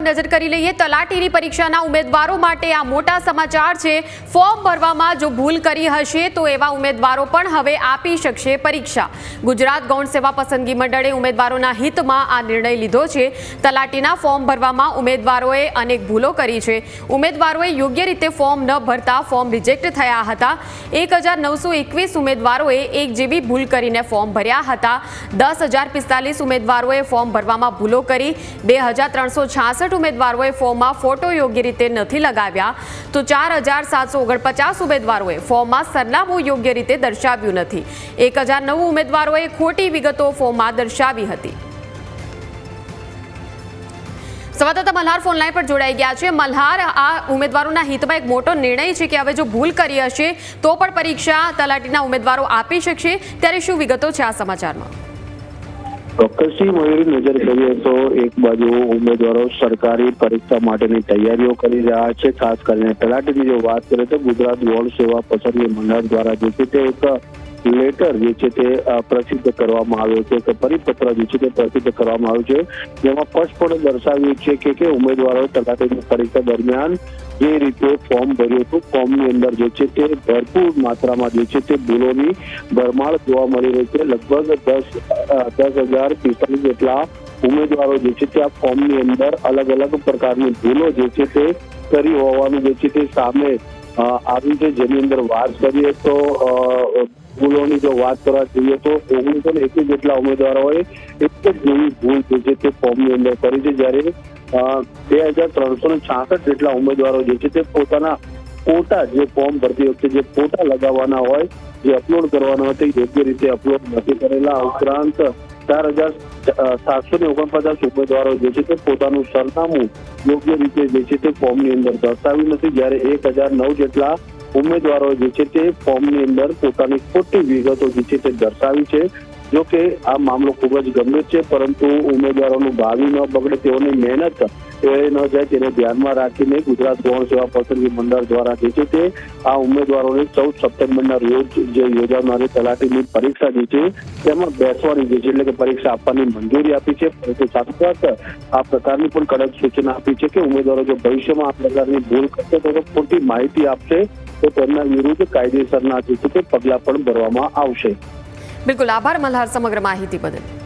નજર કરી લઈએ તલાટીની પરીક્ષાના ઉમેદવારો માટે આ મોટા સમાચાર છે। ફોર્મ ભરવામાં જો ભૂલ કરી હશે તો એવા ઉમેદવારો પણ હવે આપી શકશે પરીક્ષા। ગુજરાત ગૌણ સેવા પસંદગી મંડળે ઉમેદવારોના હિતમાં આ નિર્ણય લીધો છે। તલાટીના ફોર્મ ભરવામાં ઉમેદવારોએ અનેક ભૂલો કરી છે। ઉમેદવારોએ યોગ્ય રીતે ફોર્મ ન ભરતા ફોર્મ રિજેક્ટ થયા હતા। 1921 ઉમેદવારોએ એક જેવી ભૂલ કરીને ફોર્મ ભર્યા હતા। 10,045 ઉમેદવારોએ ફોર્મ ભરવામાં ભૂલો કરી। 2,366 ઉમેદવારોએ ફોર્મમાં ફોટો યોગ્ય રીતે નથી લગાવ્યા તો 4,749 ઉમેદવારોએ ફોર્મમાં સરનામું યોગ્ય રીતે દર્શાવ્યું નથી। 1,009 ઉમેદવારોએ ખોટી વિગતો ફોર્મમાં દર્શાવી હતી। સંવાદદાતા મલ્હાર ફોન લાઈન પર જોડાઈ ગયા છે। મલ્હાર, આ ઉમેદવારોના હિતમાં એક મોટો નિર્ણય છે કે હવે જો ભૂલ કરી હશે તો પણ પરીક્ષા તલાટીના ઉમેદવારો આપી શકશે, ત્યારે શું વિગતો છે આ સમાચારમાં? ચોક્કસથી મયુરી, નજર કરીએ તો એક બાજુ ઉમેદવારો સરકારી પરીક્ષા માટેની તૈયારીઓ કરી રહ્યા છે। ખાસ કરીને તલાટીની જો વાત કરીએ તો ગુજરાત ગૌણ સેવા પસંદગી મંડળ દ્વારા જે છે તે એક લેટર જે છે તે પ્રસિદ્ધ કરવામાં આવ્યો છે, કે પરિપત્ર જે છે તે પ્રસિદ્ધ કરવામાં આવ્યો છે, જેમાં સ્પષ્ટપણે દર્શાવ્યું છે કે ઉમેદવારો તલાટીની પરીક્ષા દરમિયાન જે રીતે ફોર્મ ભર્યું હતું, ફોર્મની અંદર જે છે તે ભરપૂર માત્રામાં જે છે તે ભૂલોની ભરમાર જોવા મળી રહી છે। લગભગ 10,045 જેટલા ઉમેદવારો જે છે તે આ ફોર્મની અંદર અલગ અલગ પ્રકારની ભૂલો જે છે તે કરી હોવાનું જે છે તે સામે આવ્યું છે। જેની અંદર વાત કરીએ તો ભૂલોની જો વાત કરવા જઈએ તો 1921 જેટલા ઉમેદવારોએ એક જ જેવી ભૂલ જે છે તે ફોર્મની અંદર કરી છે, જ્યારે 2,366 જેટલા ઉમેદવારો જે છે તે પોતાના ફોટા, જે ફોર્મ ભરતી વખતે જે ફોટા લગાવવાના હોય, જે અપલોડ કરવાના હોય તે યોગ્ય રીતે અપલોડ નથી કરેલા। ઉપરાંત 4,749 ઉમેદવારો જે છે તે પોતાનું સરનામું યોગ્ય રીતે જે છે તે ફોર્મની અંદર દર્શાવ્યું નથી, જ્યારે 1,009 જેટલા ઉમેદવારો જે છે તે ફોર્મની અંદર પોતાની ખોટી વિગતો જે છે તે દર્શાવી છે। જો કે આ મામલો ખૂબ જ ગંભીર છે, પરંતુ ઉમેદવારોનું ભાવિ ન બગડે, તેઓની મહેનત એ ન જાય તેને ધ્યાનમાં રાખીને ગુજરાત ગૌણ સેવા પસંદગી મંડળ દ્વારા જે છે તે આ ઉમેદવારોને 14 સપ્ટેમ્બરના રોજ જે યોજાનારી તલાટીની પરીક્ષા જે છે તેમાં બેસવાની જે છે એટલે કે પરીક્ષા આપવાની મંજૂરી આપી છે। પરંતુ સાથોસાથ આ પ્રકારની પણ કડક સૂચના આપી છે કે ઉમેદવારો જો ભવિષ્યમાં આ પ્રકારની ભૂલ કરશે તો ખોટી માહિતી આપશે તો તેમના વિરુદ્ધ કાયદેસરના જે છે તે પગલાં પણ ભરવામાં આવશે। બિલકુલ, આભાર મલ્હાર સમગ્ર માહિતી બદલ।